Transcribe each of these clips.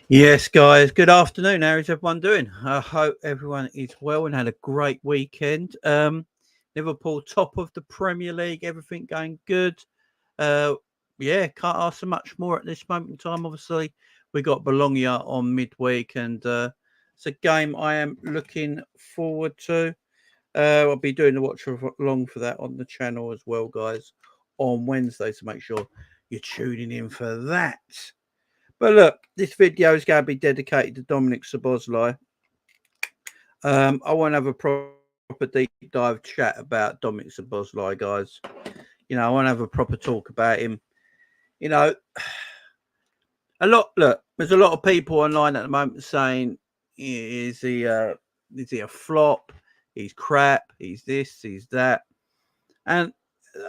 Yes, guys. Good afternoon. How is everyone doing? I hope everyone is well and had a great weekend. Liverpool top of the Premier League. Everything going good. Uh, yeah, can't ask for much more at this moment in time. Obviously, we got Bologna on midweek, and it's a game I am looking forward to. I'll be doing the watch along for that on the channel as well, guys, on Wednesday. So make sure you're tuning in for that. But look, this video is going to be dedicated to Dominik Szoboszlai. I want to have a proper deep dive chat about Dominik Szoboszlai, guys. I want to have a proper talk about him. You know, there's a lot of people online at the moment saying, is he a flop? He's crap. He's this, he's that. And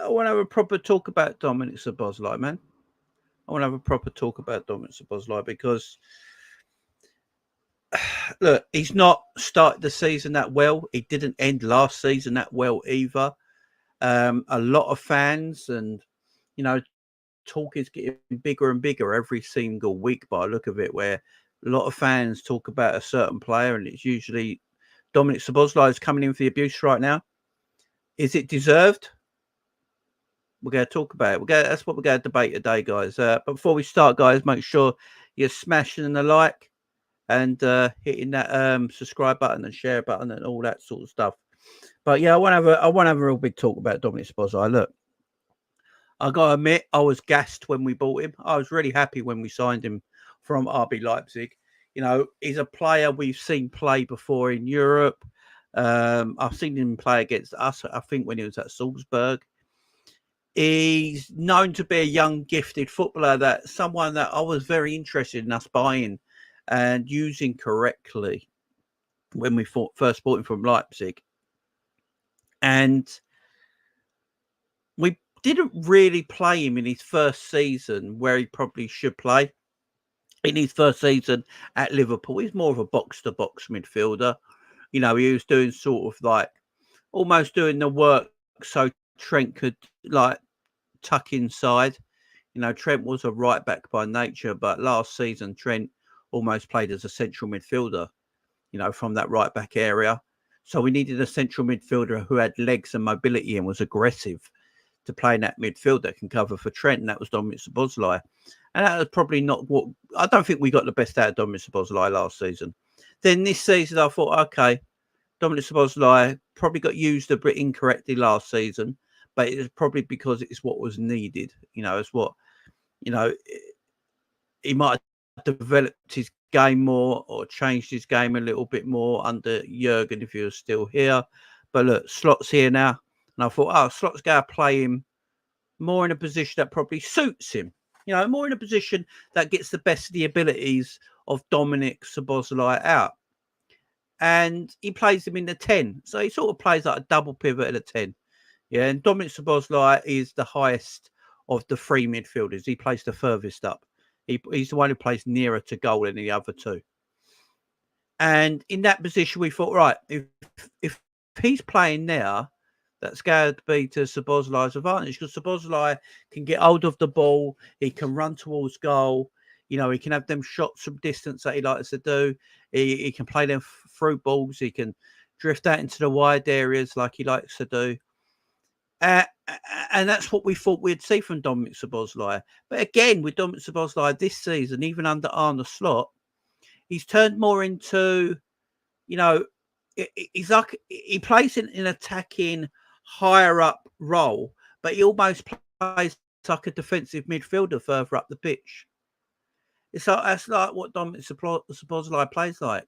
I want to have a proper talk about Dominik Szoboszlai, man. I want to have a proper talk about Dominik Szoboszlai because look, he's not started the season that well. He didn't end last season that well either. A lot of fans and talk is getting bigger and bigger every single week by the look of it, where a lot of fans talk about a certain player and it's usually Dominik Szoboszlai is coming in for the abuse right now. Is it deserved? We're going to talk about it. That's what we're going to debate today, guys. But before we start, guys, make sure you're smashing the like and hitting that subscribe button and share button and all that sort of stuff. But yeah, I want to have a real big talk about Dominik Szoboszlai. Look, I got to admit, I was gassed when we bought him. I was really happy when we signed him from RB Leipzig. He's a player we've seen play before in Europe. I've seen him play against us, I think, when he was at Salzburg. He's known to be a young, gifted footballer, someone that I was very interested in us buying and using correctly when we first bought him from Leipzig. And we didn't really play him in his first season where he probably should play. In his first season at Liverpool, he's more of a box-to-box midfielder. He was doing sort of like almost doing the work so Trent could like tuck inside. Trent was a right back by nature, but last season Trent almost played as a central midfielder, from that right back area. So we needed a central midfielder who had legs and mobility and was aggressive to play in that midfield that can cover for Trent, and that was Dominik Szoboszlai. And that was probably not what I don't think we got the best out of Dominik Szoboszlai last season. Then this season, I thought, okay, Dominik Szoboszlai probably got used a bit incorrectly last season, but it was probably because it's what was needed. It's what he might have developed his game more or changed his game a little bit more under Jurgen if he was still here. But look, Slot's here now. And I thought, Slot's going to play him more in a position that probably suits him. More in a position that gets the best of the abilities of Dominik Szoboszlai out. And he plays him in the 10. So he sort of plays like a double pivot at a 10. Yeah, and Dominik Szoboszlai is the highest of the three midfielders. He plays the furthest up. He's the one who plays nearer to goal than the other two. And in that position, we thought, right, if he's playing now, that's going to be to Szoboszlai's advantage because Szoboszlai can get hold of the ball. He can run towards goal. He can have them shots from distance that he likes to do. He can play them through balls. He can drift out into the wide areas like he likes to do. And that's what we thought we'd see from Dominik Szoboszlai. But again, with Dominik Szoboszlai this season, even under Arne Slot, he's turned more into, he's like he plays in an attacking, higher up role, but he almost plays like a defensive midfielder further up the pitch. That's like what Dominik Szoboszlai plays like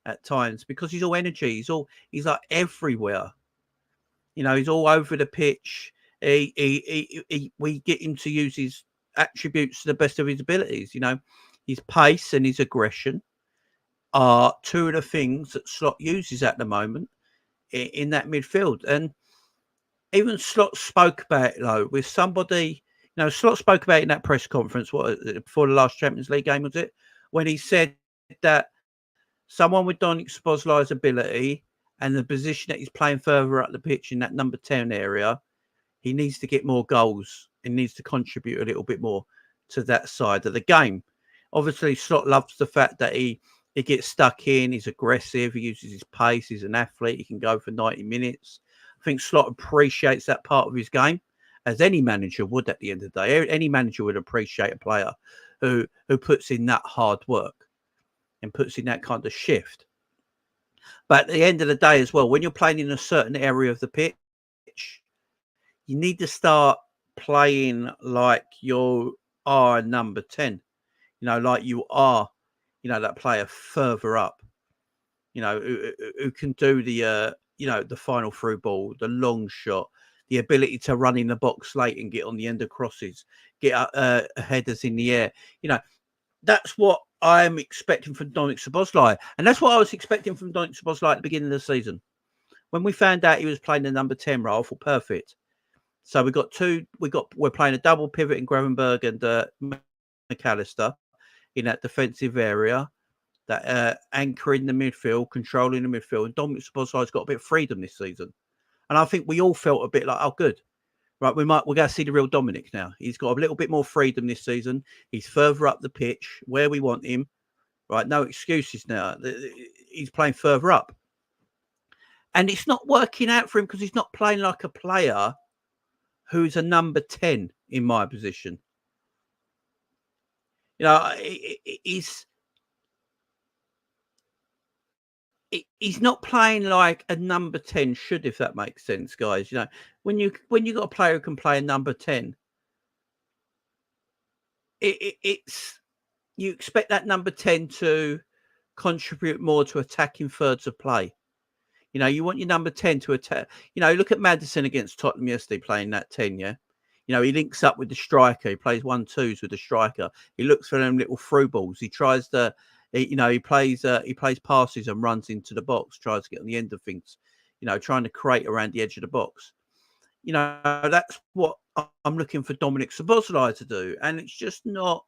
at times because he's all energy. He's like everywhere. He's all over the pitch. We get him to use his attributes to the best of his abilities. His pace and his aggression are two of the things that Slot uses at the moment in that midfield. And even Slot spoke about it, though, with somebody. Slot spoke about it in that press conference before the last Champions League game, was it? When he said that someone with Dominik Szoboszlai's ability and the position that he's playing further up the pitch in that number 10 area, he needs to get more goals and needs to contribute a little bit more to that side of the game. Obviously, Slot loves the fact that he gets stuck in. He's aggressive. He uses his pace. He's an athlete. He can go for 90 minutes. I think Slot appreciates that part of his game, as any manager would at the end of the day. Any manager would appreciate a player who puts in that hard work and puts in that kind of shift. But at the end of the day as well, when you're playing in a certain area of the pitch, you need to start playing like you are number 10, like you are, that player further up, who can do the, the final through ball, the long shot, the ability to run in the box late and get on the end of crosses, get headers in the air. That's what I'm expecting from Dominik Szoboszlai. And that's what I was expecting from Dominik Szoboszlai at the beginning of the season. When we found out he was playing the number 10 role, I thought perfect. So we're playing a double pivot in Gravenberg and McAllister in that defensive area, that anchoring the midfield, controlling the midfield. And Dominik Szoboszlai's got a bit of freedom this season. And I think we all felt a bit like, oh, good. Right, we're going to see the real Dominik now. He's got a little bit more freedom this season. He's further up the pitch where we want him. Right, no excuses now. He's playing further up. And it's not working out for him because he's not playing like a player who's a number 10 in my position. He's not playing like a number 10 should, if that makes sense, guys. When you got a player who can play a number 10, it's you expect that number 10 to contribute more to attacking thirds of play. You want your number 10 to attack. Look at Maddison against Tottenham yesterday playing that 10, yeah? He links up with the striker. He plays 1-2s with the striker. He looks for them little through balls. He tries to, he plays passes and runs into the box, tries to get on the end of things, trying to create around the edge of the box. That's what I'm looking for Dominik Szoboszlai to do. And it's just not,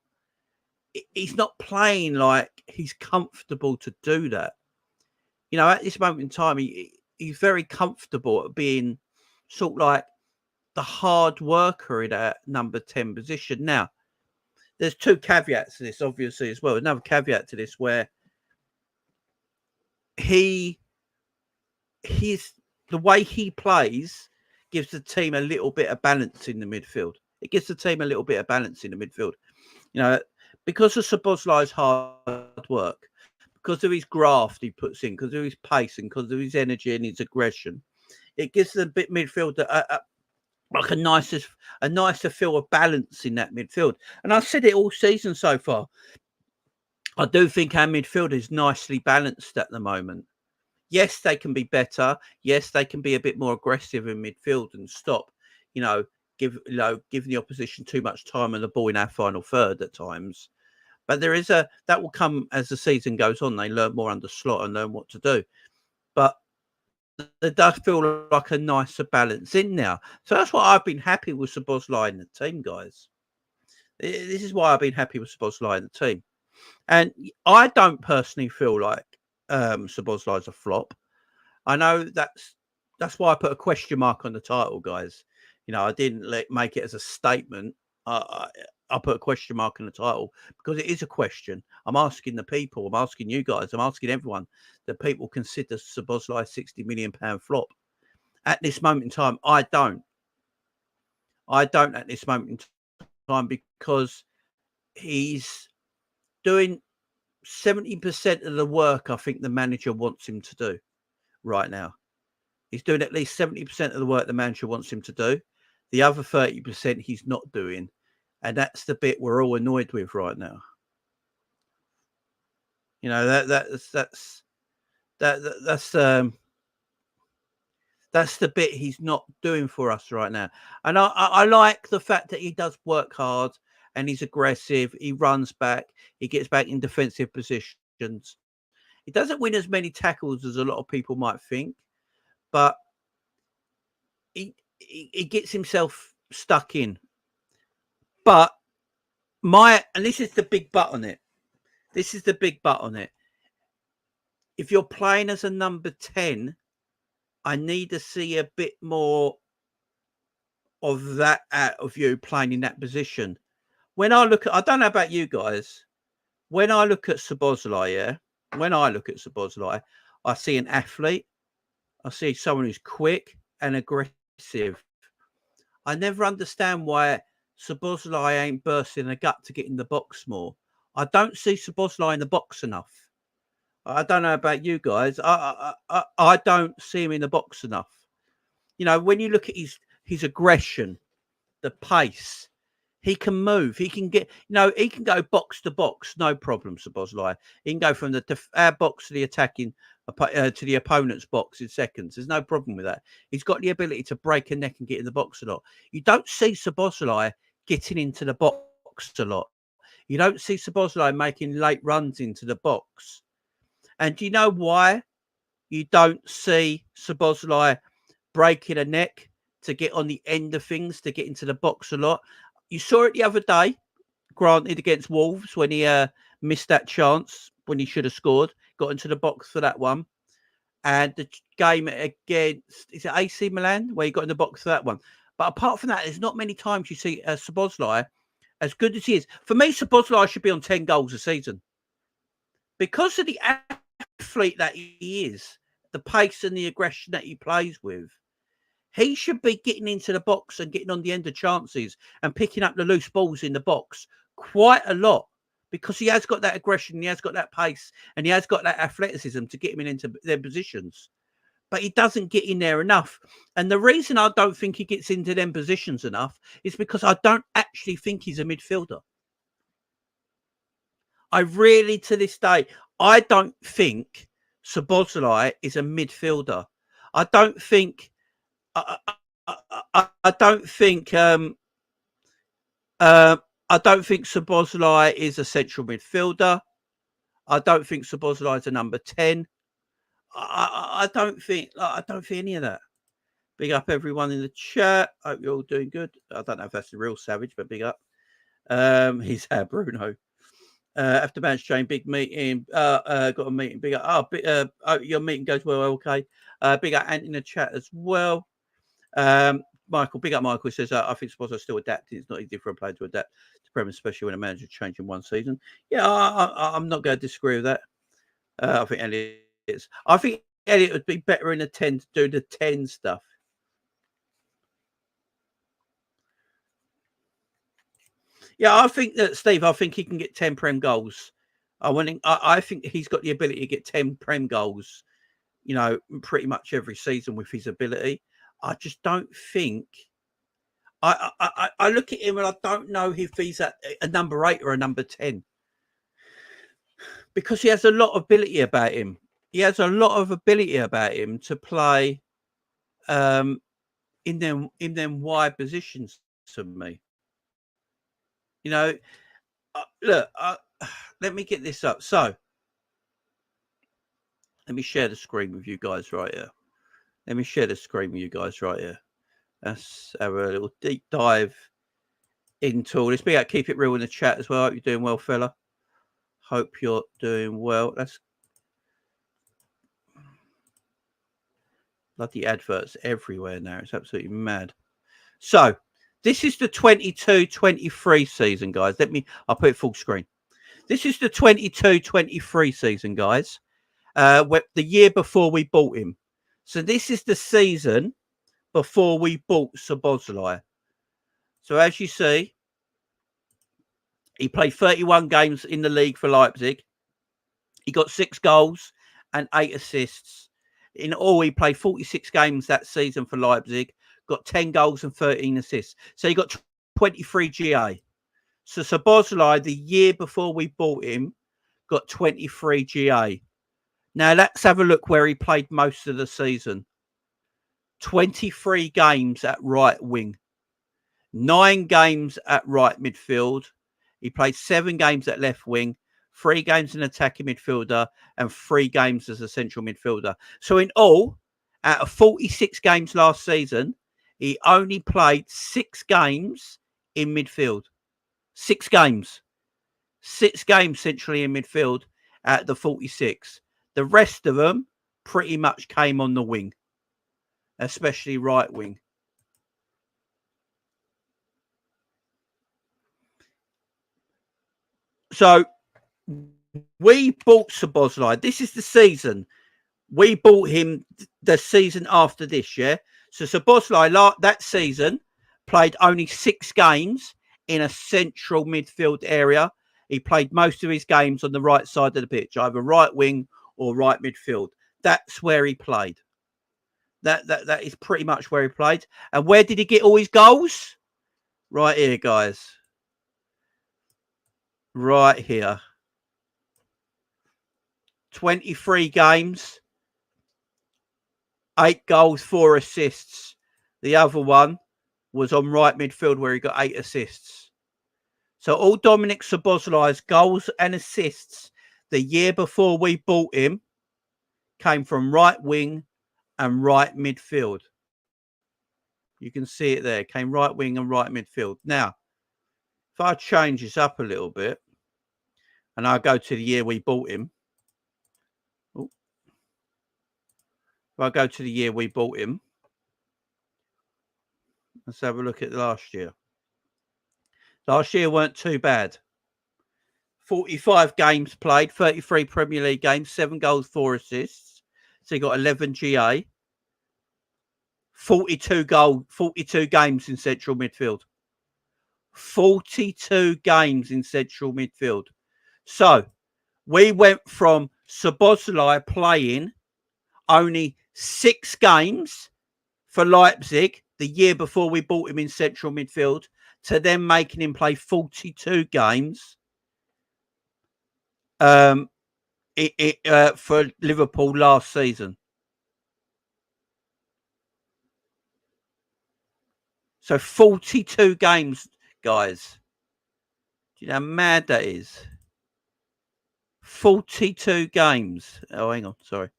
he's not playing like he's comfortable to do that. At this moment in time, he's very comfortable at being sort of like the hard worker in that number 10 position. Now, there's two caveats to this, obviously, as well. Another caveat to this where the way he plays gives the team a little bit of balance in the midfield. It gives the team a little bit of balance in the midfield. Because of Szoboszlai's hard work, because of his graft he puts in, because of his pace and because of his energy and his aggression, it gives the bit midfield like a nicer feel of balance in that midfield. And I've said it all season so far. I do think our midfield is nicely balanced at the moment. Yes, they can be better. Yes, they can be a bit more aggressive in midfield and stop, give the opposition too much time on the ball in our final third at times. But that will come as the season goes on. They learn more under Slot and learn what to do. But there does feel like a nicer balance in now. So that's why I've been happy with Szoboszlai in the team, guys. This is why I've been happy with Szoboszlai in the team. And I don't personally feel like Szoboszlai's a flop. I know that's why I put a question mark on the title, guys. I didn't make it as a statement. I put a question mark on the title because it is a question. I'm asking the people. I'm asking you guys. I'm asking everyone that people consider Szoboszlai £60 million flop. At this moment in time, I don't. I don't at this moment in time because he's doing 70% of the work I think the manager wants him to do right now. He's doing at least 70% of the work the manager wants him to do. The other 30% he's not doing. And that's the bit we're all annoyed with right now. That's the bit he's not doing for us right now. And I like the fact that he does work hard and he's aggressive. He runs back. He gets back in defensive positions. He doesn't win as many tackles as a lot of people might think, but he gets himself stuck in. But and this is the big but on it. This is the big but on it. If you're playing as a number 10, I need to see a bit more of that out of you playing in that position. When I look at, I don't know about you guys, when I look at Szoboszlai, I see an athlete. I see someone who's quick and aggressive. I never understand why Szoboszlai ain't bursting a gut to get in the box more. I don't see Szoboszlai in the box enough. I don't know about you guys. I don't see him in the box enough. You know, when you look at his aggression, the pace, he can move. He can get, he can go box to box, no problem. Szoboszlai. He can go from our box to the attacking to the opponent's box in seconds. There's no problem with that. He's got the ability to break a neck and get in the box a lot. You don't see Szoboszlai getting into the box a lot. You don't see Szoboszlai making late runs into the box. And do you know why you don't see Szoboszlai breaking a neck to get on the end of things, to get into the box a lot? You saw it the other day, granted, against Wolves, when he missed that chance when he should have scored, got into the box for that one. And the game against, is it AC Milan, where he got in the box for that one. But apart from that, there's not many times you see Szoboszlai, as good as he is. For me, Szoboszlai should be on 10 goals a season. Because of the athlete that he is, the pace and the aggression that he plays with, he should be getting into the box and getting on the end of chances and picking up the loose balls in the box quite a lot, because he has got that aggression, he has got that pace, and he has got that athleticism to get him into their positions. But he doesn't get in there enough. And the reason I don't think he gets into them positions enough is because I don't actually think he's a midfielder. I really, to this day, I don't think Szoboszlai is a midfielder. I don't think I don't think Szoboszlai is a central midfielder. I don't think Szoboszlai is a number 10. I don't think any of that. Big up everyone in the chat. Hope you're all doing good. I don't know if that's the real Savage, but big up. He's Bruno. After match chain, big meeting. Got a meeting. Big up. Your meeting goes well. Okay. Big up Ant in the chat as well. Michael, big up Michael, says, I think Szoboszlai's still adapting. It's not easy for a player to adapt to Prem, especially when a manager changes in one season. Yeah, I'm not going to disagree with that. I think Elliot is. I think Elliot would be better in a 10 to do the 10 stuff. Yeah, I think that, Steve, I think he can get 10 Prem goals. I think he's got the ability to get 10 Prem goals, pretty much every season with his ability. I just don't think. I look at him and I don't know if he's a number 8 or a number 10, because he has a lot of ability about him. He has a lot of ability about him to play in them wide positions to me. Look, let me get this up. So let me share the screen with you guys right here. Let's have a little deep dive into this. Be out, keep it real in the chat as well. Hope you're doing well, fella. Hope you're doing well. That's bloody adverts everywhere now. It's absolutely mad. So this is the 22-23 season, guys. I'll put it full screen. This is the 22-23 season, guys. The year before we bought him. So this is the season before we bought Szoboszlai. So as you see, he played 31 games in the league for Leipzig. He got 6 goals and 8 assists. In all, he played 46 games that season for Leipzig, got 10 goals and 13 assists. So he got 23 GA. So Szoboszlai, the year before we bought him, got 23 GA. Now, let's have a look where he played most of the season. 23 games at right wing, 9 games at right midfield. He played 7 games at left wing, 3 games in attacking midfielder, and 3 games as a central midfielder. So in all, out of 46 games last season, he only played 6 games in midfield. 6 games. 6 games centrally in midfield out of the 46. The rest of them pretty much came on the wing, especially right wing. So we bought Szoboszlai. This is the season. We bought him the season after this, yeah? So Szoboszlai, that season, played only 6 games in a central midfield area. He played most of his games on the right side of the pitch, either right wing or right midfield. That's where he played. That is pretty much where he played. And where did he get all his goals? Right here, guys. Right here. 23 games, 8 goals, 4 assists. The other one was on right midfield where he got 8 assists. So all Dominik Szoboszlai's goals and assists the year before we bought him came from right wing and right midfield. You can see it there. Came right wing and right midfield. Now, if I change this up a little bit and I go to the year we bought him. If I go to the year we bought him, let's have a look at last year. Last year weren't too bad. 45 games played, 33 Premier League games, 7 goals, 4 assists. So he got 11 GA. 42 games in central midfield. 42 games in central midfield. So we went from Szoboszlai playing only 6 games for Leipzig the year before we bought him in central midfield to then making him play 42 games for Liverpool last season. So 42 games, guys. Do you know how mad that is? 42 games. Oh, hang on. Sorry.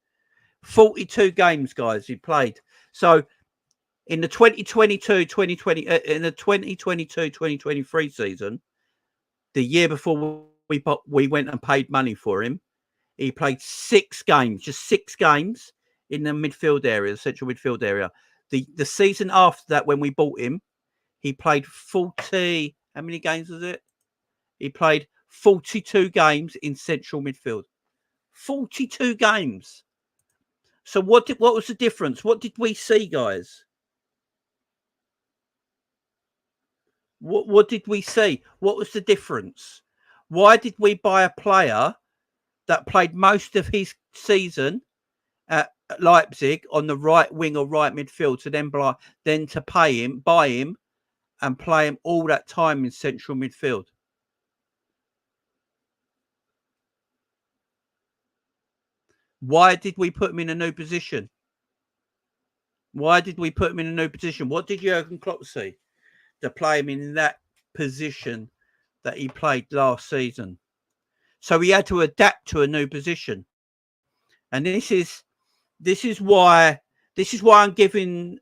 42 games, guys, he played. So in the 2022-2023 season, the year before we went and paid money for him, he played 6 games, just 6 games in the midfield area, the central midfield area. The season after that, when we bought him, he played 40. How many games was it? He played 42 games in central midfield. 42 games. So what was the difference? What did we see, guys? What did we see? What was the difference? Why did we buy a player that played most of his season at Leipzig on the right wing or right midfield to then to buy him and play him all that time in central midfield? Why did we put him in a new position? What did Jurgen Klopp see to play him in that position that he played last season? So he had to adapt to a new position. And this is why I'm giving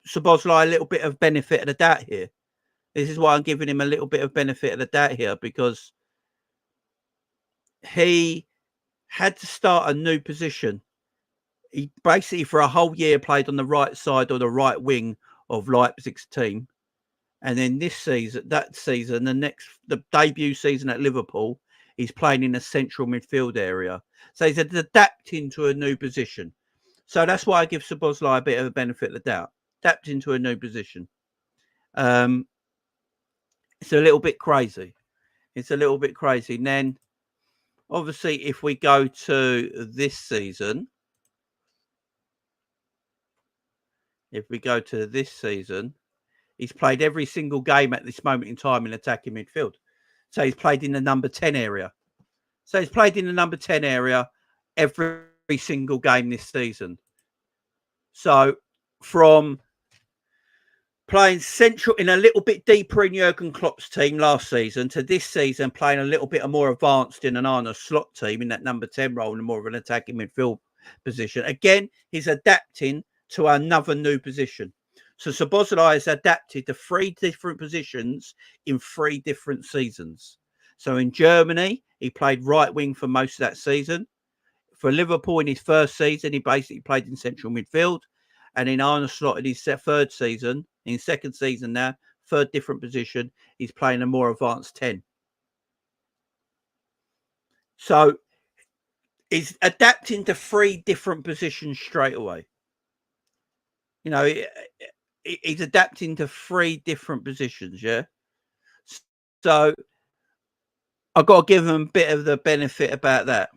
Szoboszlai a little bit of benefit of the doubt here. This is why I'm giving him a little bit of benefit of the doubt here, because he had to start a new position. He basically for a whole year played on the right side or the right wing of Leipzig's team. And then the debut season at Liverpool, he's playing in a central midfield area. So he's adapting to a new position. So that's why I give Szoboszlai a bit of a benefit of the doubt. Adapting to a new position. It's a little bit crazy. And then, obviously, if we go to this season, he's played every single game at this moment in time in attacking midfield. So he's played in the number 10 area. Every single game this season. So from playing central in a little bit deeper in Jurgen Klopp's team last season to this season playing a little bit more advanced in an Arne Slot team in that number 10 role and more of an attacking midfield position. Again, he's adapting to another new position. So Szoboszlai has adapted to 3 different positions in 3 different seasons. So in Germany, he played right wing for most of that season. For Liverpool in his first season, he basically played in central midfield. And in Arne Slot in his second season now, 3rd different position, he's playing a more advanced 10. So he's adapting to 3 different positions straight away. You know, he's adapting to 3 different positions, yeah? So I've got to give him a bit of the benefit about that.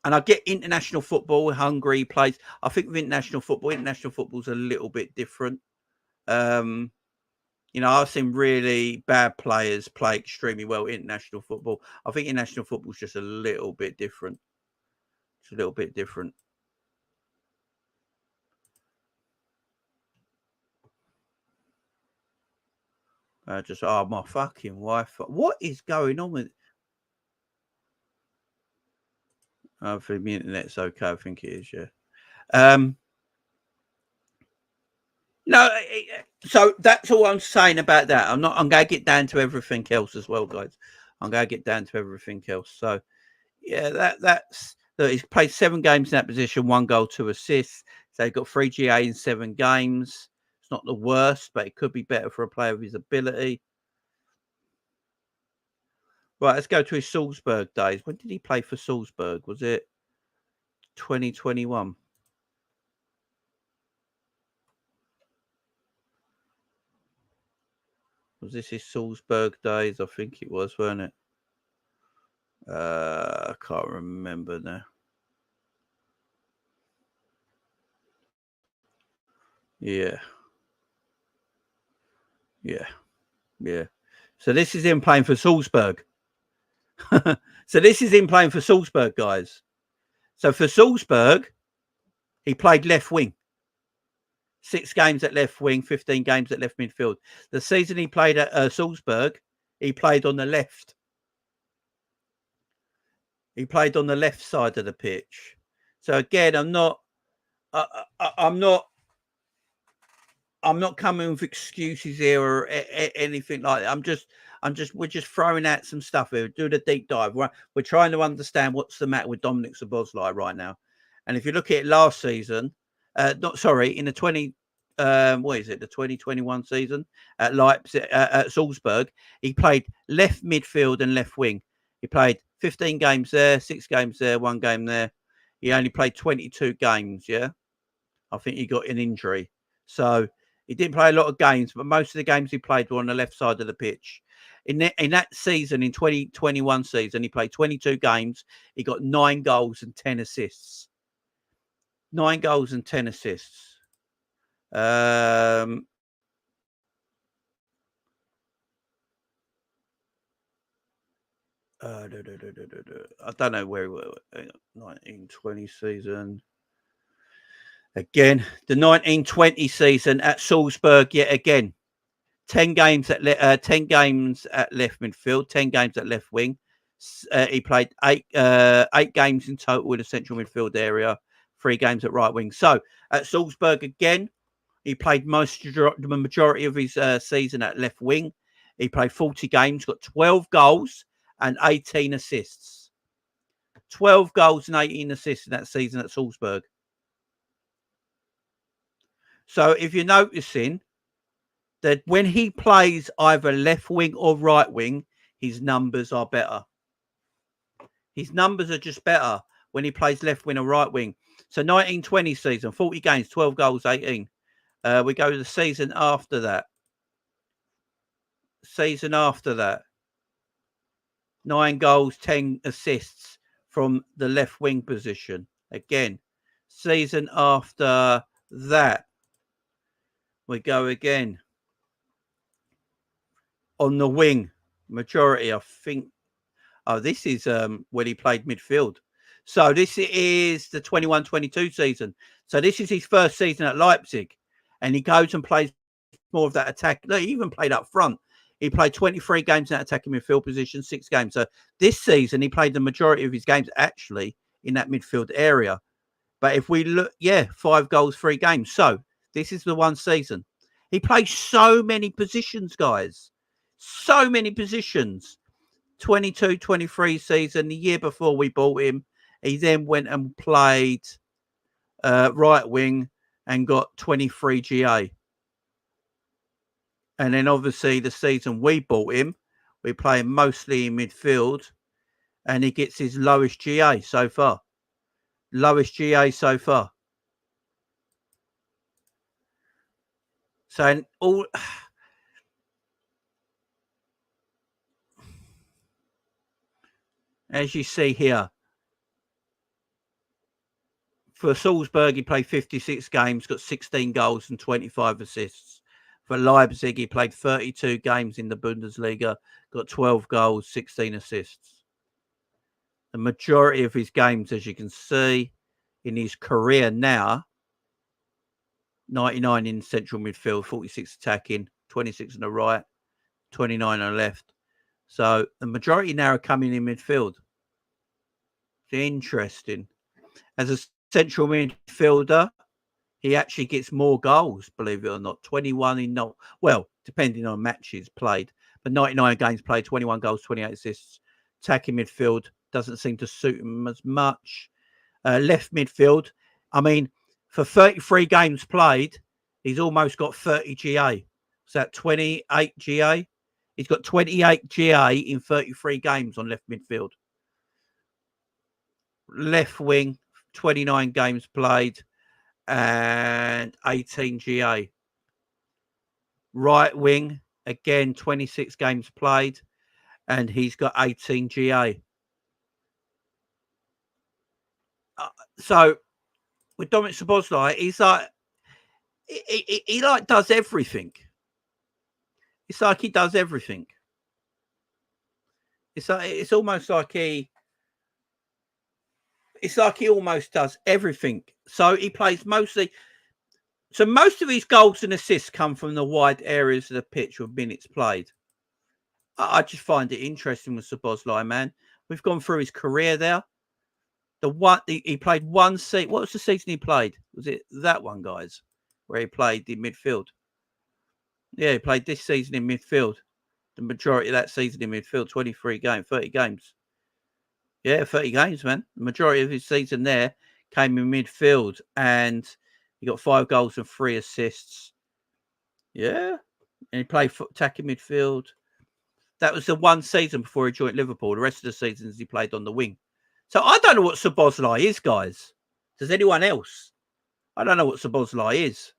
And I get international football, Hungary plays. I think with international football's a little bit different. You know, I've seen really bad players play extremely well international football. I think international football's just a little bit different. It's a little bit different. Just, oh, my fucking Wi-Fi. What is going on with... I think the internet's okay. I think it is, yeah. No, so that's all I'm saying about that. I'm going to get down to everything else as well, guys. I'm going to get down to everything else. So, yeah, that's... He's played 7 games in that position, 1 goal, 2 assists. So he's got 3 GA in 7 games. It's not the worst, but it could be better for a player of his ability. Right, let's go to his Salzburg days. When did he play for Salzburg? Was it 2021? Was this his Salzburg days? I think it was, weren't it? I can't remember now. Yeah. So this is him playing for Salzburg. So this is him playing for Salzburg, guys. So for Salzburg, he played left wing. 6 games at left wing, 15 games at left midfield. The season he played at Salzburg, he played on the left. He played on the left side of the pitch. So again, I'm not coming with excuses here or anything like that. We're just throwing out some stuff here. Do the deep dive. We're trying to understand what's the matter with Dominik Szoboszlai right now. And if you look at it last season, in the the 2021 season at Leipzig, at Salzburg, he played left midfield and left wing. He played 15 games there, 6 games there, 1 game there. He only played 22 games. Yeah, I think he got an injury, so he didn't play a lot of games. But most of the games he played were on the left side of the pitch. In that season, in 2021 season, he played 22 games. He got 9 goals and 10 assists. 9 goals and 10 assists. I don't know where he was. 1920 season. Again, the 1920 season at Salzburg yet again. 10 games at left midfield, 10 games at left wing. He played 8 games in total in the central midfield area, 3 games at right wing. So at Salzburg again, he played the majority of his season at left wing. He played 40 games, got 12 goals and 18 assists. 12 goals and 18 assists in that season at Salzburg. So if you're noticing that when he plays either left wing or right wing, his numbers are better. His numbers are just better when he plays left wing or right wing. So 1920 season, 40 games, 12 goals, 18. We go to the season after that. 9 goals, 10 assists from the left wing position. Again, season after that, we go again on the wing. Majority, I think. Oh, this is when he played midfield. So this is the 21-22 season. So this is his first season at Leipzig. And he goes and plays more of that attack. No, he even played up front. He played 23 games in that attacking midfield position, 6 games. So this season, he played the majority of his games actually in that midfield area. But if we look, 5 goals, 3 games. So this is the one season. He plays so many positions, guys. So many positions. 22-23 season, the year before we bought him, he then went and played right wing and got 23 GA. And then obviously the season we bought him, we play him mostly in midfield, and he gets his lowest GA so far. Lowest GA so far. So all as you see here, for Salzburg, he played 56 games, got 16 goals and 25 assists. For Leipzig, he played 32 games in the Bundesliga, got 12 goals, 16 assists. The majority of his games, as you can see in his career now, 99 in central midfield, 46 attacking, 26 on the right, 29 on the left. So the majority now are coming in midfield. It's interesting. As a central midfielder, he actually gets more goals, believe it or not. 21 in not well, depending on matches played, but 99 games played, 21 goals, 28 assists. Attacking midfield doesn't seem to suit him as much. Left midfield, I mean, for 33 games played, he's almost got 30 GA. So that 28 GA. He's got 28 GA in 33 games on left midfield. Left wing, 29 games played and 18 GA. Right wing, again, 26 games played, and he's got 18 GA. So with Dominik Szoboszlai, he's like, he like does everything. It's like he does everything. It's almost like it's like he almost does everything. So he plays mostly. So most of his goals and assists come from the wide areas of the pitch with minutes played. I just find it interesting with Szoboszlai, man. We've gone through his career there. He played one season. What was the season he played? Was it that one, guys, where he played in midfield? Yeah, he played this season in midfield. The majority of that season in midfield, 23 games, 30 games. Yeah, 30 games, man. The majority of his season there came in midfield, and he got 5 goals and 3 assists. Yeah, and he played attacking midfield. That was the one season before he joined Liverpool. The rest of the seasons he played on the wing. So I don't know what Szoboszlai is, guys. Does anyone else? I don't know what Szoboszlai is.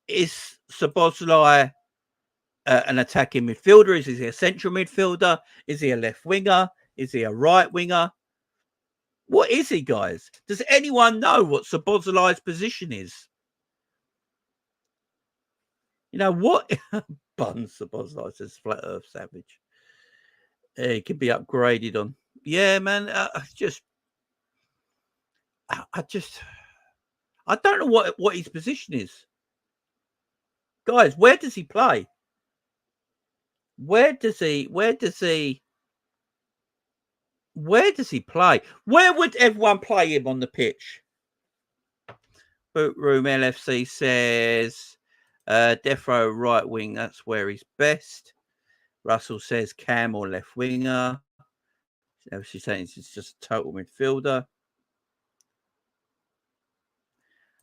Is Szoboszlai an attacking midfielder? Is he a central midfielder? Is he a left winger? Is he a right winger? What is he, guys? Does anyone know what Szoboszlai's position is? You know what? Bun Szoboszlai says Flat Earth Savage. It can be upgraded on. Yeah, man. I don't know what his position is. Guys, where does he play? Where does he play? Where would everyone play him on the pitch? Boot Room LFC says Defro right wing, that's where he's best. Russell says Cam or left winger. Obviously saying he's just a total midfielder.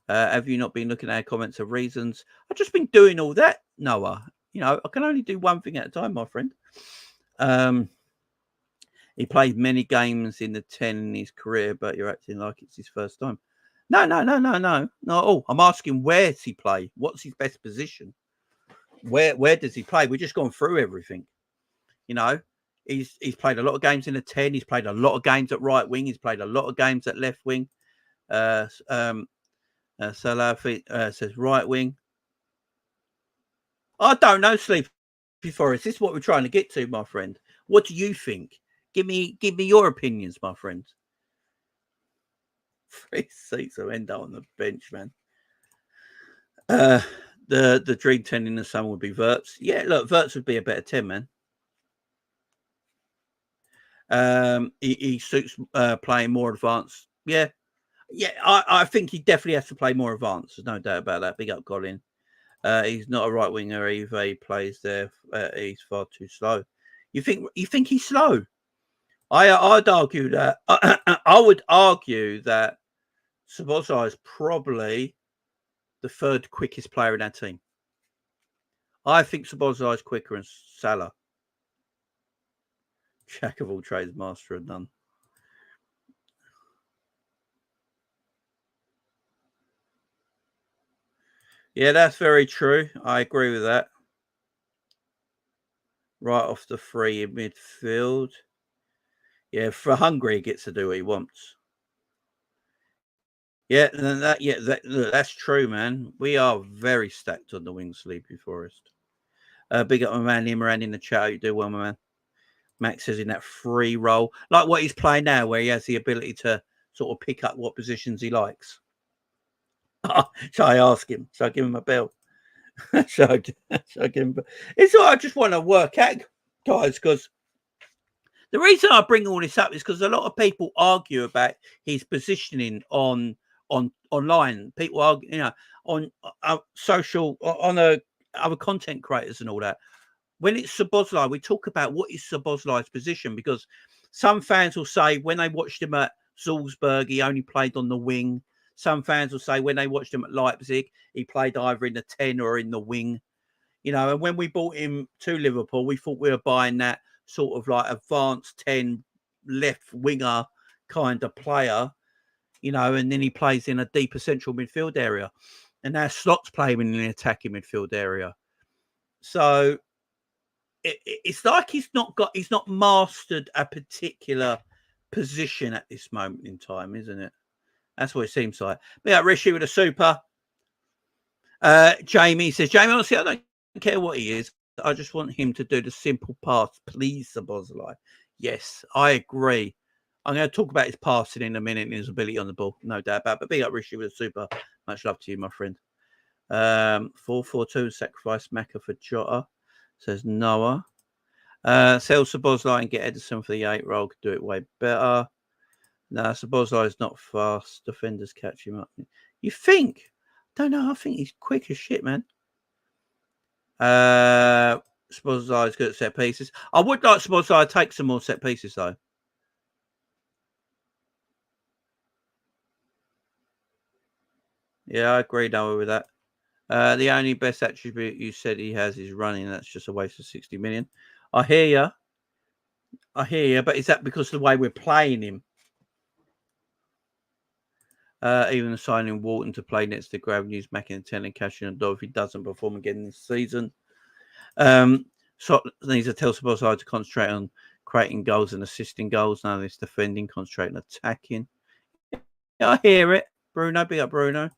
Have you not been looking at our comments of reasons? I've just been doing all that, Noah. You know, I can only do one thing at a time, my friend. He played many games in the 10 in his career, but you're acting like it's his first time. No. Oh, I'm asking, where does he play? What's his best position? Where does he play? We've just gone through everything. You know, he's played a lot of games in the 10. He's played a lot of games at right wing. He's played a lot of games at left wing. Salafi says right wing. I don't know, Sleepy Forest. This is what we're trying to get to, my friend. What do you think? Give me your opinions, my friend. 3 seats of Endo on the bench, man. The dream 10 in the sun would be Wirtz. Yeah, look, Wirtz would be a better 10, man. He suits playing more advanced. Yeah, I think he definitely has to play more advanced. There's no doubt about that. Big up, Colin. He's not a right winger either. He plays there. He's far too slow. You think he's slow? I'd argue that. I would argue that Szoboszlai is probably the 3rd quickest player in our team. I think Szoboszlai is quicker than Salah. Jack of all trades, master of none. Yeah, that's very true. I agree with that. Right off the free in midfield. Yeah, for Hungary, he gets to do what he wants. Yeah, that's true, man. We are very stacked on the wing, Sleepy Forest. Big up my man Imran in the chat. You do well, my man. Max says in that free role, like what he's playing now, where he has the ability to sort of pick up what positions he likes. Shall I ask him? Shall I give him a bell? Shall I give him? It's what I just want to work out, guys, because the reason I bring all this up is because a lot of people argue about his positioning on online. People argue, on social, on other content creators and all that. When it's Szoboszlai, we talk about what is Szoboszlai's position, because some fans will say when they watched him at Salzburg, he only played on the wing. Some fans will say when they watched him at Leipzig, he played either in the 10 or in the wing. And when we bought him to Liverpool, we thought we were buying that sort of like advanced 10 left winger kind of player, and then he plays in a deeper central midfield area. And now Slot's playing in the attacking midfield area. So it's like he's not mastered a particular position at this moment in time, isn't it? That's what it seems like. But yeah, Rishi with a super. Jamie says, Jamie, honestly, I don't care what he is. I just want him to do the simple pass, please, Szoboszlai. Yes, I agree. I'm going to talk about his passing in a minute and his ability on the ball, no doubt about it. But big up Rishi with a super. Much love to you, my friend. 4-4-2, sacrifice Macca for Jota, says Noah. Sell Szoboszlai and get Edison for the 8-role, could do it way better. No, Szoboszlai is not fast. Defenders catch him up. You think? Don't know. I think he's quick as shit, man. Szoboszlai is good at set pieces. I would like Szoboszlai to take some more set pieces, though. Yeah, I agree, Noah, with that. The only best attribute you said he has is running. That's just a waste of 60 million. I hear you. But is that because of the way we're playing him? Even signing Walton to play next to Graham News, making a 10 and cashing a door if he doesn't perform again this season. So needs to tell Szoboszlai to concentrate on creating goals and assisting goals. None of this defending, concentrate on attacking. Yeah, I hear it. Bruno, big up Bruno.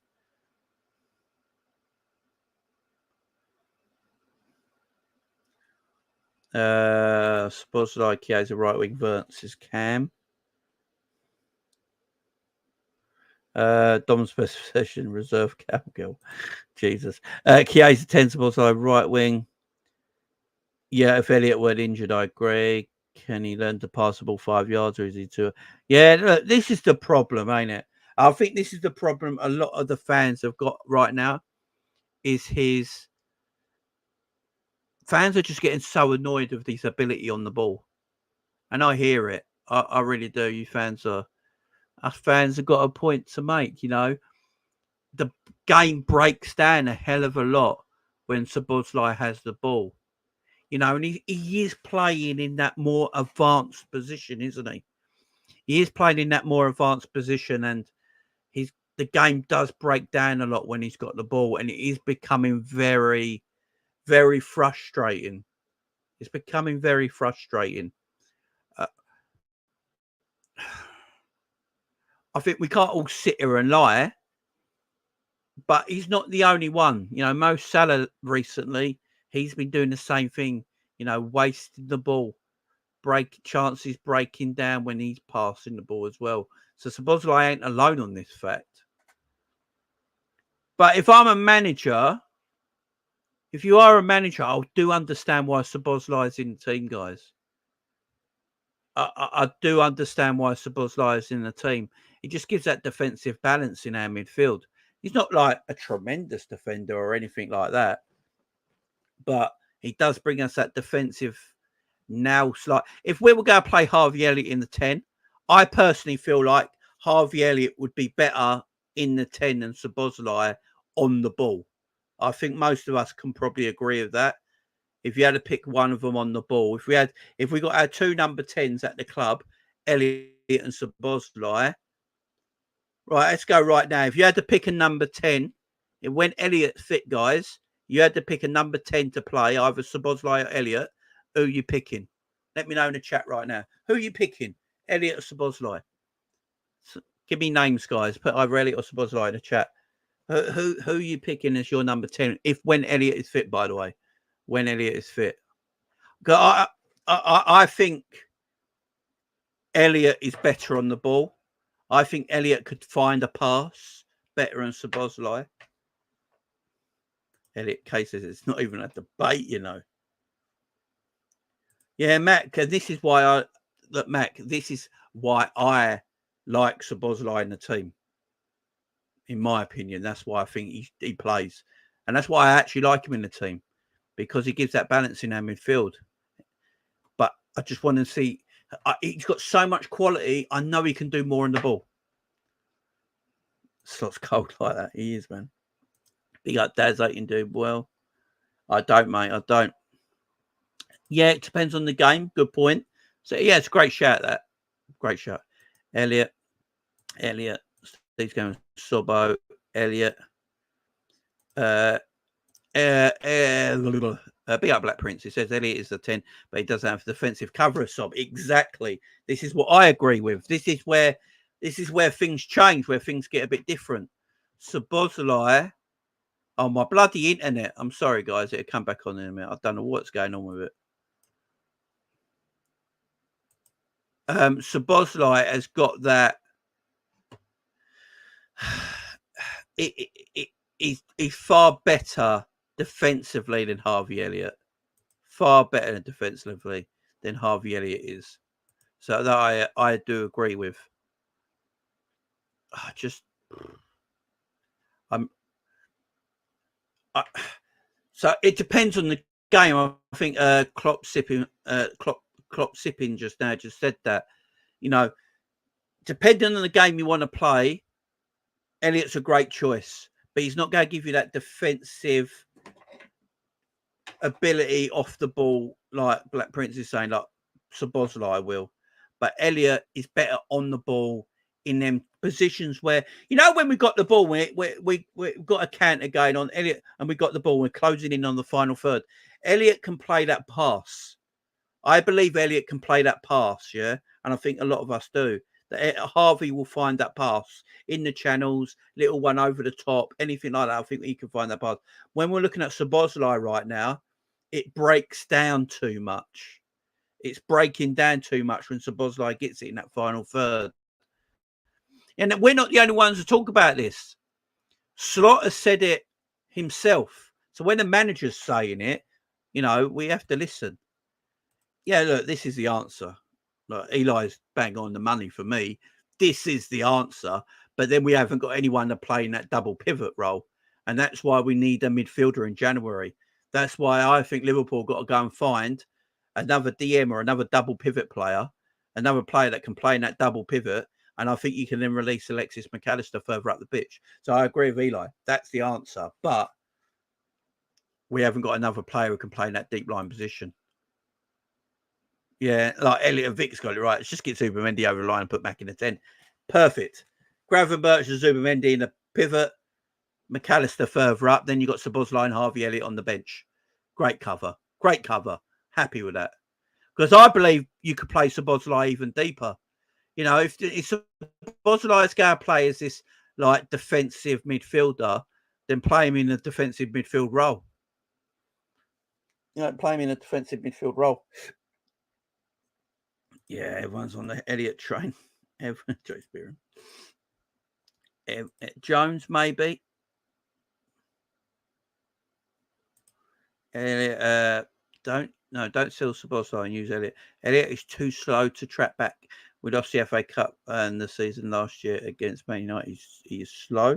Szoboszlai, Chiesa, right wing, Verts is Cam. Dom's best possession, reserve Cowgirl. Jesus. Chiesa, 10, Szoboszlai, right wing. Yeah, if Elliott weren't injured, I agree. Can he learn to pass the ball 5 yards, or is he too? Yeah, look, this is the problem, ain't it? I think this is the problem a lot of the fans have got right now. Is his fans are just getting so annoyed with his ability on the ball, and I hear it. I really do. Us fans have got a point to make. The game breaks down a hell of a lot when Szoboszlai has the ball. And he is playing in that more advanced position, isn't he? He is playing in that more advanced position, and the game does break down a lot when he's got the ball, and it is becoming very, very frustrating. It's becoming very frustrating. I think we can't all sit here and lie, but he's not the only one. Mo Salah recently, he's been doing the same thing, wasting the ball. Chances breaking down when he's passing the ball as well. So Szoboszlai ain't alone on this fact. But if I'm a manager, if you are a manager, I do understand why Szoboszlai is in the team, guys. I do understand why Szoboszlai is in the team. He just gives that defensive balance in our midfield. He's not like a tremendous defender or anything like that, but he does bring us that defensive. Now, if we were going to play Harvey Elliott in the 10, I personally feel like Harvey Elliott would be better in the 10 than Szoboszlai on the ball. I think most of us can probably agree with that. If you had to pick one of them on the ball, if we got our 2 number 10s at the club, Elliot and Szoboszlai, right, let's go right now. If you had to pick a number 10, when Elliot's fit, guys, you had to pick a number 10 to play, either Szoboszlai or Elliot. Who are you picking? Let me know in the chat right now. Who are you picking? Elliot or Szoboszlai? Give me names, guys. Put either Elliot or Szoboszlai in the chat. Who are you picking as your number 10? If when Elliot is fit, by the way. When Elliot is fit. I think Elliot is better on the ball. I think Elliot could find a pass better than Szoboszlai. Elliot cases, it's not even a debate, you know. Yeah, Mac, this is why I like Szoboszlai in the team. In my opinion, that's why I think he plays. And that's why I actually like him in the team. Because he gives that balance in our midfield. But I just want to see, he's got so much quality. I know he can do more on the ball. Slot's cold like that. He is, man. Big up Daz, I can do well. I don't, mate. I don't. Yeah, it depends on the game. Good point. So, yeah, it's a great shout, that. Great shout. Elliot. Steve's going Sobo. Elliot. Big up Black Prince. He says Elliot is the 10, but he doesn't have defensive cover of Sob. Exactly. This is what I agree with. This is where things change, where things get a bit different. Szoboszlai. Oh, my bloody internet. I'm sorry, guys. It'll come back on in a minute. I don't know what's going on with it. Szoboszlai has got that. He's far better defensively than Harvey Elliott. Far better defensively than Harvey Elliott is. So that I do agree with. So it depends on the game. I think Klopp Sipping just now just said that. You know, depending on the game you want to play, Elliott's a great choice, but he's not going to give you that defensive ability off the ball like Black Prince is saying, like Szoboszlai will. But Elliott is better on the ball in them positions where, you know, when we got the ball, we've got a counter going on Elliott and we got the ball, we're closing in on the final third. Elliott can play that pass. I believe Elliott can play that pass, yeah? And I think a lot of us do. That Harvey will find that pass in the channels, little one over the top, anything like that. I think he can find that pass. When we're looking at Szoboszlai right now, it breaks down too much. It's breaking down too much when Szoboszlai gets it in that final third. And we're not the only ones to talk about this. Slot has said it himself. So when the manager's saying it, you know, we have to listen. Yeah, look, this is the answer. Look, Eli's bang on the money for me. This is the answer. But then we haven't got anyone to play in that double pivot role. And that's why we need a midfielder in January. That's why I think Liverpool got to go and find another DM or another double pivot player, another player that can play in that double pivot. And I think you can then release Alexis McAllister further up the pitch. So I agree with Eli. That's the answer. But we haven't got another player who can play in that deep line position. Yeah, like Elliot and Vic's got it right. Let's just get Zubimendi over the line and put back in the 10. Perfect. Gravenberch and Zubimendi in the pivot. McAllister further up. Then you've got Szoboszlai and Harvey Elliott on the bench. Great cover. Great cover. Happy with that. Because I believe you could play Szoboszlai even deeper. You know, if Szoboszlai's going to play as this like defensive midfielder, then play him in a defensive midfield role. You know, play him in a defensive midfield role. Yeah, everyone's on the Elliott train. Jones, maybe. Elliott, don't sell Szoboszlai and use Elliott. Elliott is too slow to track back. We lost the FA Cup and the season last year against Man United. He is slow.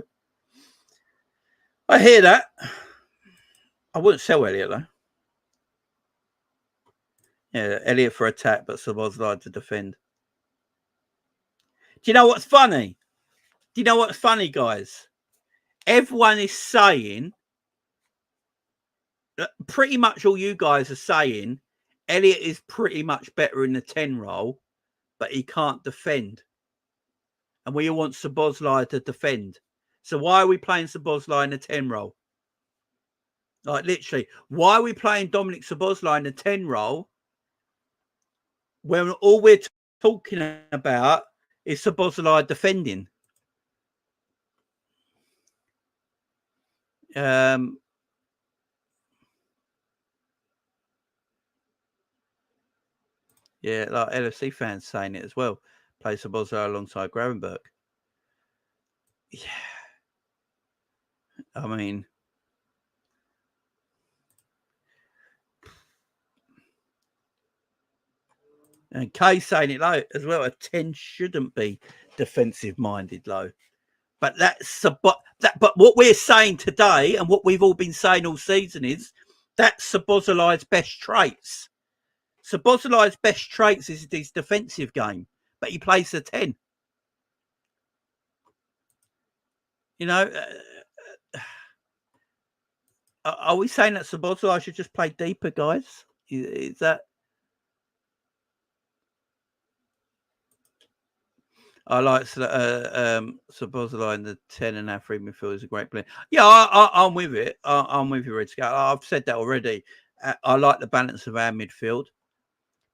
I hear that. I wouldn't sell Elliott, though. Yeah, Elliott for attack, but Szoboszlai to defend. Do you know what's funny? Guys? Everyone is saying pretty much all you guys are saying, Elliot is pretty much better in the 10 role, but he can't defend. And we all want Szoboszlai to defend. So why are we playing Szoboszlai in the 10 role? Like, literally, why are we playing Dominik Szoboszlai in the 10 role when all we're talking about is Szoboszlai defending? Yeah, like LFC fans saying it as well. Play Szoboszlai alongside Gravenberch. Yeah. I mean, and Kay saying it low as well. A 10 shouldn't be defensive minded low. But but what we're saying today and what we've all been saying all season is that's Szoboszlai's best traits. Szoboszlai's best traits is his defensive game, but he plays the 10. You know, are we saying that Szoboszlai should just play deeper, guys? Is that? I like Szoboszlai in the 10 and our free midfield is a great player. Yeah, I'm with it. I'm with you, Red Scout. I've said that already. I like the balance of our midfield,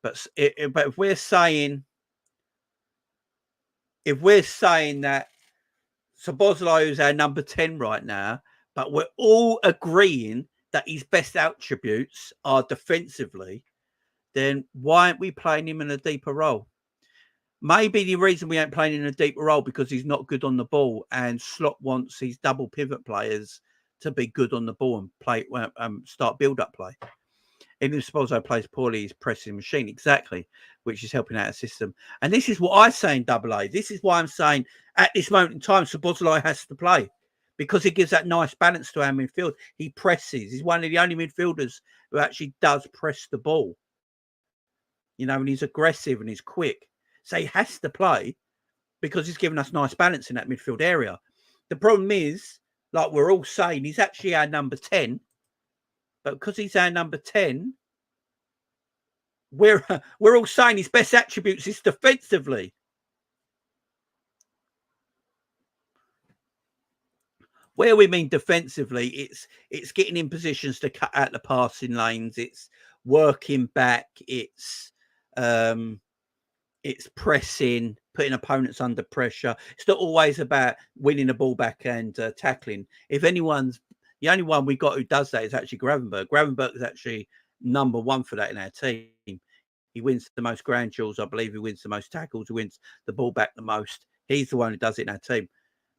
but if we're saying that Szoboszlai is our number 10 right now, but we're all agreeing that his best attributes are defensively, then why aren't we playing him in a deeper role? Maybe the reason we ain't playing in a deeper role because he's not good on the ball, and Slot wants his double pivot players to be good on the ball and play start build up play. Even if Szoboszlai plays poorly, he's pressing machine exactly, which is helping out a system. And this is what I say in Double A. This is why I'm saying at this moment in time, Szoboszlai has to play because he gives that nice balance to our midfield. He presses. He's one of the only midfielders who actually does press the ball. You know, and he's aggressive and he's quick. So he has to play because he's given us nice balance in that midfield area. The problem is, like we're all saying, he's actually our number 10. But because he's our number 10, we're all saying his best attributes is defensively. Where we mean defensively, it's getting in positions to cut out the passing lanes. It's working back. It's pressing, putting opponents under pressure. It's not always about winning the ball back and tackling. If anyone's the only one we got who does that is actually Gravenberch. Gravenberch is actually number 1 for that in our team. He wins the most ground duels, I believe. He wins the most tackles. He wins the ball back the most. He's the one who does it in our team.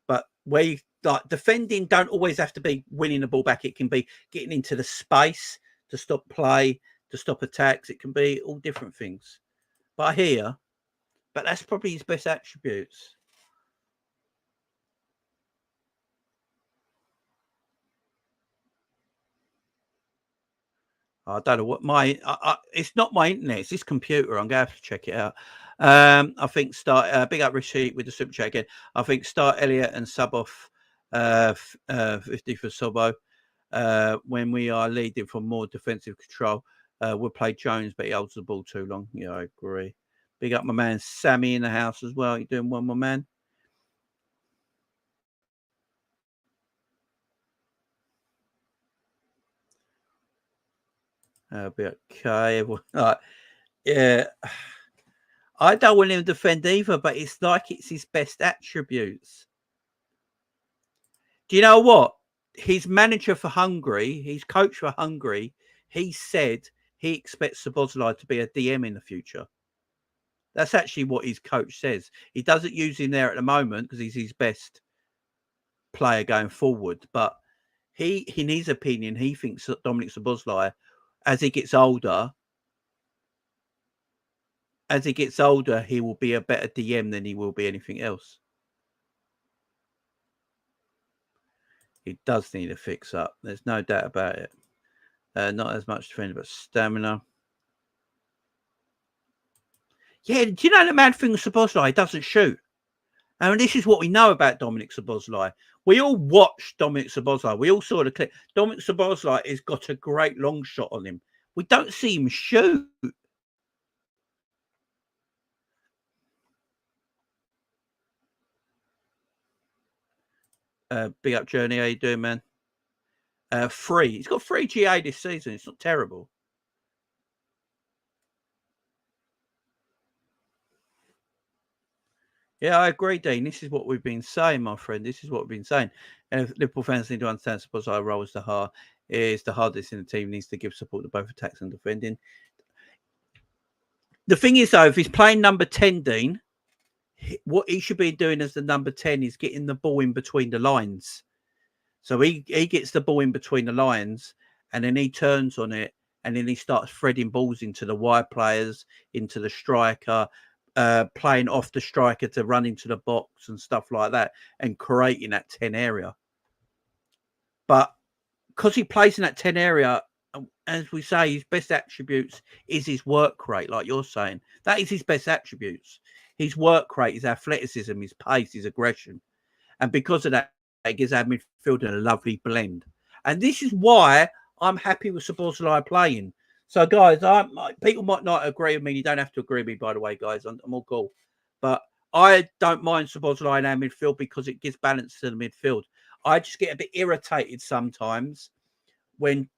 But where you like defending, don't always have to be winning the ball back. It can be getting into the space to stop play, to stop attacks. It can be all different things. But that's probably his best attributes. I don't know what it's not my internet, it's this computer. I'm going to have to check it out. I think start big up Rishi with the super chat again. I think start Elliot and sub off 50 for Sobo. When we are leading for more defensive control, we'll play Jones, but he holds the ball too long. Yeah, I agree. Big up my man Sammy in the house as well. You doing one, my man? Be okay. Yeah. I don't want him to defend either, but it's like it's his best attributes. Do you know what? His manager for Hungary, his coach for Hungary, he said he expects Szoboszlai to be a DM in the future. That's actually what his coach says. He doesn't use him there at the moment because he's his best player going forward. But in his opinion, he thinks that Dominik Szoboszlai, as he gets older, he will be a better DM than he will be anything else. He does need a fix up. There's no doubt about it. Not as much defending, but stamina. Yeah, do you know the mad thing with Szoboszlai? He doesn't shoot. And this is what we know about Dominik Szoboszlai. We all watched Dominik Szoboszlai. We all saw the clip. Dominik Szoboszlai has got a great long shot on him. We don't see him shoot. Big up, Journey. How you doing, man? 3. He's got 3 GA this season. It's not terrible. Yeah, I agree, Dean. This is what we've been saying, my friend. This is what we've been saying. And if Liverpool fans need to understand, Szoboszlai role is the hardest in the team. Needs to give support to both attacks and defending. The thing is, though, if he's playing number 10, Dean, what he should be doing as the number 10 is getting the ball in between the lines. So he gets the ball in between the lines, and then he turns on it, and then he starts threading balls into the wide players, into the striker, playing off the striker to run into the box and stuff like that, and creating that 10 area. But because he plays in that 10 area, as we say, his best attributes is his work rate, like you're saying. That is his best attributes. His work rate, his athleticism, his pace, his aggression. And because of that, it gives our midfield a lovely blend. And this is why I'm happy with Szoboszlai playing. So, guys, people might not agree with me. You don't have to agree with me, by the way, guys. I'm all cool. But I don't mind Szoboszlai in our midfield because it gives balance to the midfield. I just get a bit irritated sometimes when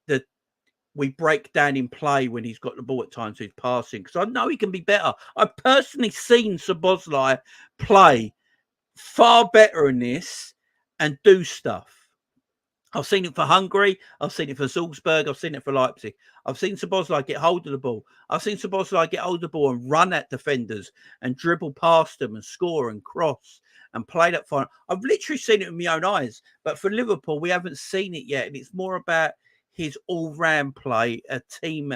we break down in play when he's got the ball at times, he's passing, because I know he can be better. I've personally seen Szoboszlai play far better in this and do stuff. I've seen it for Hungary. I've seen it for Salzburg. I've seen it for Leipzig. I've seen Szoboszlai get hold of the ball. I've seen Szoboszlai get hold of the ball and run at defenders and dribble past them and score and cross and play that final. I've literally seen it with my own eyes. But for Liverpool, we haven't seen it yet. And it's more about his all-round play, a team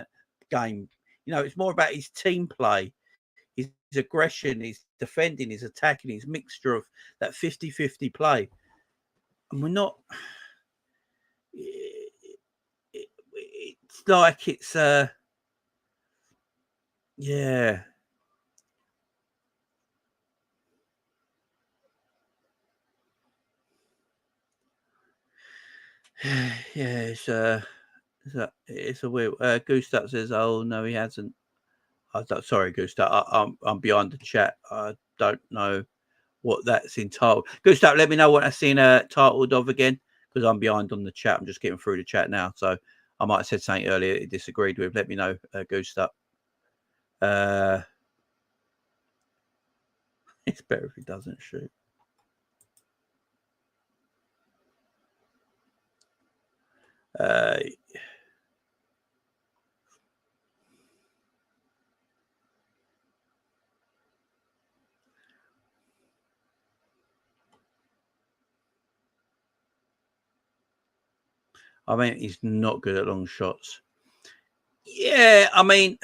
game. It's more about his team play, his aggression, his defending, his attacking, his mixture of that 50-50 play. And we're not... It's like it's... yeah. Yeah, it's a weird... Gustav says, oh, no, he hasn't. Sorry, Gustav. I'm behind the chat. I don't know what that's entitled. Gustav, let me know what that's in titled of again, because I'm behind on the chat. I'm just getting through the chat now. So I might have said something earlier he disagreed with. Let me know, Gustav. It's better if he doesn't shoot. I mean, he's not good at long shots. Yeah, I mean,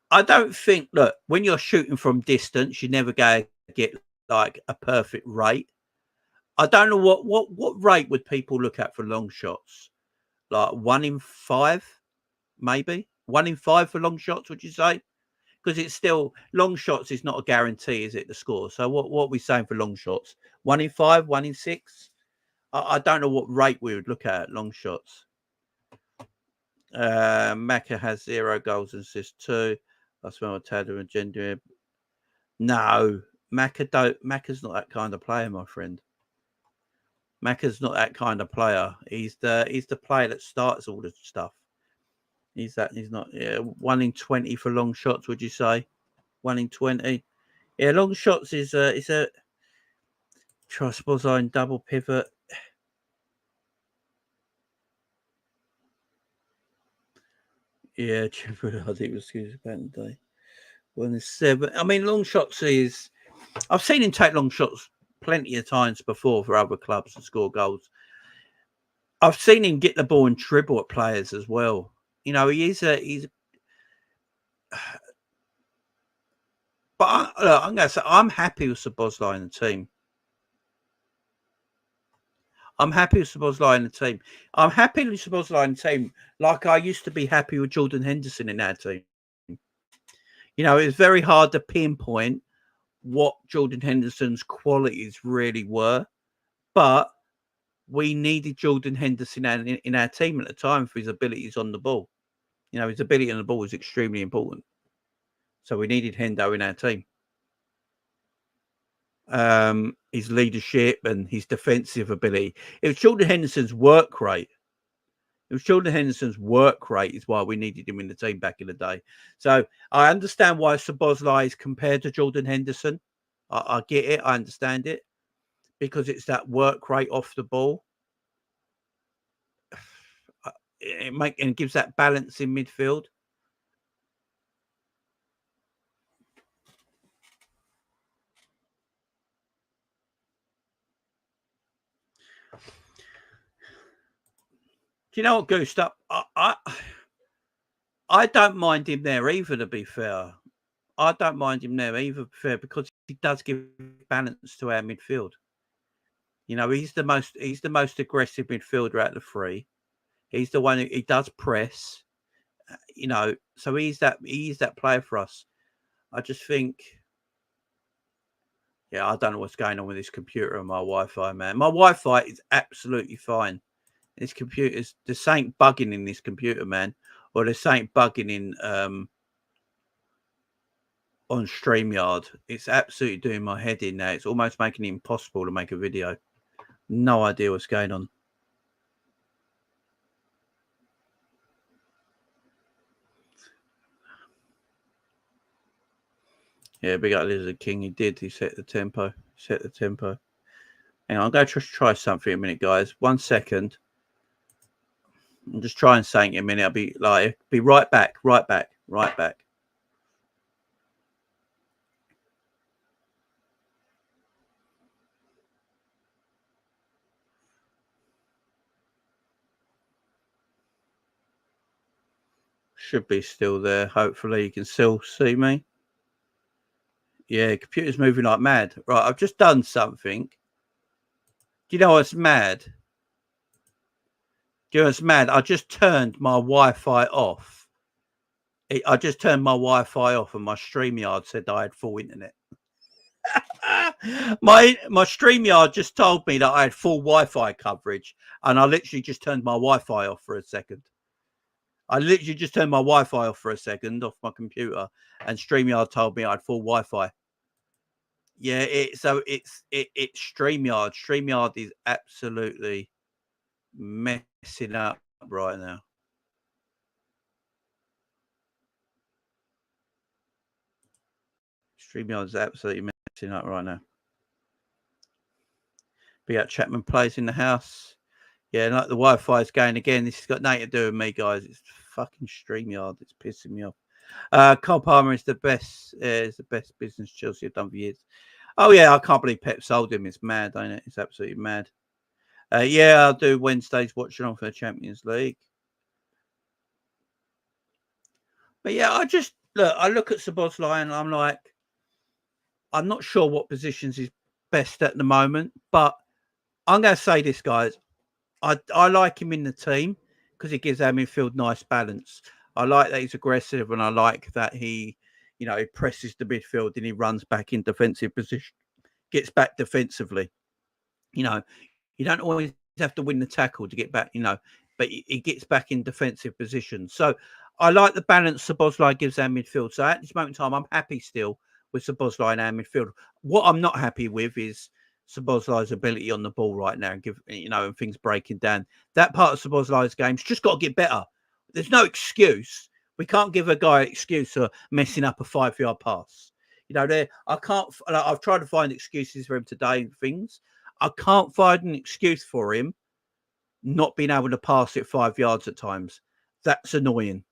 I don't think, look, when you're shooting from distance, you're never going to get like a perfect rate. I don't know what rate would people look at for long shots? Like 1 in 5, maybe 1 in 5 for long shots, would you say? Because it's still long shots is not a guarantee, is it? The score. So what are we saying for long shots? 1 in 5, 1 in 6. I don't know what rate we would look at long shots. Macca has 0 goals and assists 2. That's when I tell him agenda. No, Macca's not that kind of player, my friend. Macca's not that kind of player. He's the player that starts all the stuff. He's not 1 in 20 for long shots, would you say? 1 in 20. Yeah, long shots is a Szoboszlai double pivot. Yeah, I think it was back day. 1 in 7. I mean, long shots is... I've seen him take long shots plenty of times before for other clubs and score goals. I've seen him get the ball and dribble at players as well. He's but I'm going to say I'm happy with Szoboszlai in the team. I'm happy with Szoboszlai in the team. I'm happy with Szoboszlai in the team like I used to be happy with Jordan Henderson in our team. It's very hard to pinpoint what Jordan Henderson's qualities really were, but we needed Jordan Henderson in our team at the time for his abilities on the ball. You know, his ability on the ball was extremely important. So we needed Hendo in our team. His leadership and his defensive ability. It was Jordan Henderson's work rate. It was Jordan Henderson's work rate is why we needed him in the team back in the day. So I understand why Szoboszlai is compared to Jordan Henderson. I get it. I understand it. Because it's that work rate off the ball. It gives that balance in midfield. Do you know what, Gustav? I don't mind him there either, to be fair. I don't mind him there either, fair, because he does give balance to our midfield. You know, he's the most aggressive midfielder out of the three. He's the one he does press. You know, so he's that player for us. I just think, yeah, I don't know what's going on with this computer and my Wi-Fi, man. My Wi-Fi is absolutely fine. This computer's there's ain't bugging in this computer, man, or there's ain't bugging in on StreamYard. It's absolutely doing my head in now. It's almost making it impossible to make a video. No idea what's going on. Yeah, big up Lizard King. He did. He set the tempo. Hang on, I'm going to try something in a minute, guys. 1 second. I'm just trying something in a minute. I'll be right back. Should be still there. Hopefully you can still see me. Yeah, computer's moving like mad. Right, I've just done something. Do you know what's mad? I just turned my Wi-Fi off. I just turned my Wi-Fi off and my StreamYard said I had full internet. my StreamYard just told me that I had full Wi-Fi coverage, and I literally just turned my Wi-Fi off for a second. I literally just turned my Wi-Fi off for a second off my computer, and StreamYard told me I had full Wi-Fi. Yeah, it's StreamYard. StreamYard is absolutely messing up right now. StreamYard is absolutely messing up right now. Be out Chapman Plays in the house. Yeah, like the Wi-Fi is going again. This has got nothing to do with me, guys. It's fucking StreamYard. It's pissing me off. Cole Palmer is the best. Is the best business Chelsea have done for years. Oh yeah, I can't believe Pep sold him. It's mad, ain't it? It's absolutely mad. Yeah, I'll do Wednesdays watching on for the Champions League. But yeah, I look at Szoboszlai and I'm like, I'm not sure what positions is best at the moment, but I'm going to say this, guys. I like him in the team because he gives our midfield nice balance. I like that he's aggressive, and I like that he presses the midfield and he runs back in defensive position, gets back defensively. You know, you don't always have to win the tackle to get back, but he gets back in defensive position. So I like the balance Szoboszlai gives our midfield. So at this moment in time, I'm happy still with Szoboszlai in our midfield. What I'm not happy with is Szoboszlai's ability on the ball right now, and things breaking down. That part of Szoboszlai's game's just got to get better. There's no excuse. We can't give a guy an excuse for messing up a 5-yard pass. I can't. I've tried to find excuses for him today and things. I can't find an excuse for him not being able to pass it 5 yards at times. That's annoying.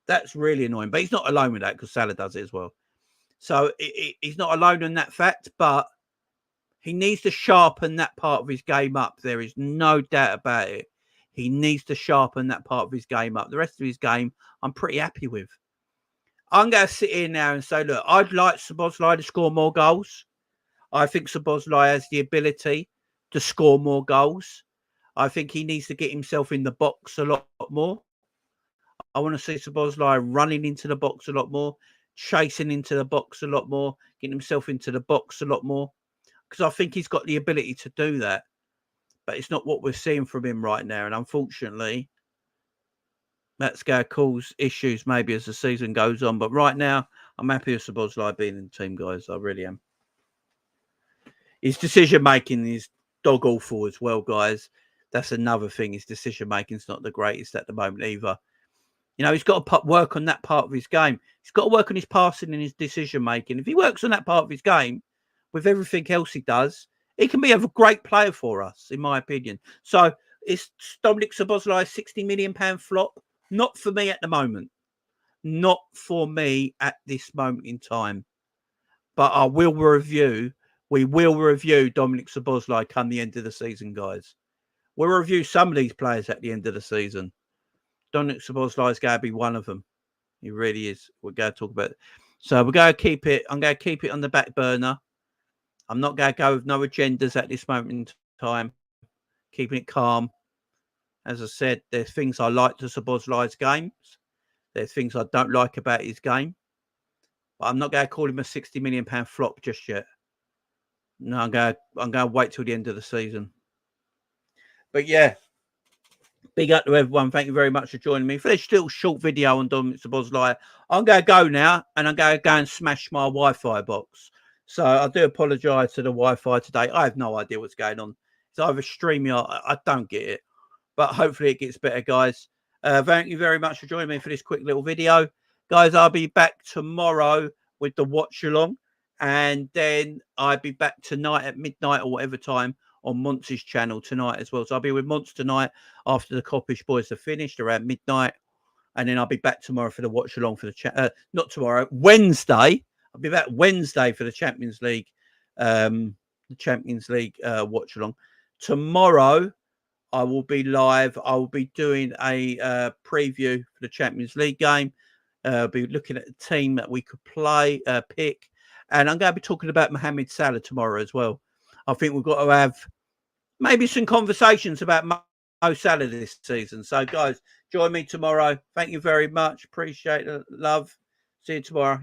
That's really annoying. But he's not alone with that because Salah does it as well. So he's not alone in that fact, but he needs to sharpen that part of his game up. There is no doubt about it. He needs to sharpen that part of his game up. The rest of his game, I'm pretty happy with. I'm going to sit here now and say, look, I'd like Szoboszlai to score more goals. I think Szoboszlai has the ability to score more goals. I think he needs to get himself in the box a lot more. I want to see Szoboszlai running into the box a lot more. chasing into the box a lot more, getting himself into the box a lot more, because I think he's got the ability to do that. But it's not what we're seeing from him right now. And unfortunately, that's going to cause issues maybe as the season goes on. But right now, I'm happy with Szoboszlai being in the team, guys. I really am. His decision-making is dog awful as well, guys. That's another thing. His decision-making's not the greatest at the moment either. You know, he's got to work on that part of his game. He's got to work on his passing and his decision-making. If he works on that part of his game, with everything else he does, he can be a great player for us, in my opinion. So, is Dominik Szoboszlai £60 million flop? Not for me at the moment. Not for me at this moment in time. But I will review. We will review Dominik Szoboszlai come the end of the season, guys. We'll review some of these players at the end of the season. Dominik Szoboszlai is going to be one of them. He really is. We're going to talk about it. So we're going to keep it. I'm going to keep it on the back burner. I'm not going to go with no agendas at this moment in time. Keeping it calm. As I said, there's things I like to Szoboszlai's games. There's things I don't like about his game. But I'm not going to call him a £60 million flop just yet. No, I'm going to wait till the end of the season. But yeah, big up to everyone. Thank you very much for joining me for this still short video on Dominik Szoboszlai. I'm going to go now, and I'm going to go and smash my Wi-Fi box. So I do apologise to the Wi-Fi today. I have no idea what's going on. It's either streaming or I don't get it. But hopefully it gets better, guys. Thank you very much for joining me for this quick little video. Guys, I'll be back tomorrow with the watch along. And then I'll be back tonight at midnight or whatever time on Montz's channel tonight as well. So I'll be with Montz tonight after the Coppish boys are finished around midnight. And then I'll be back tomorrow for the watch along for the chat. Not tomorrow, Wednesday. I'll be back Wednesday for the Champions League. Watch along. Tomorrow I will be live. I will be doing a preview for the Champions League game. I'll be looking at the team that we could pick. And I'm going to be talking about Mohamed Salah tomorrow as well. I think we've got to have maybe some conversations about Mo Salah this season. So, guys, join me tomorrow. Thank you very much. Appreciate it. Love. See you tomorrow.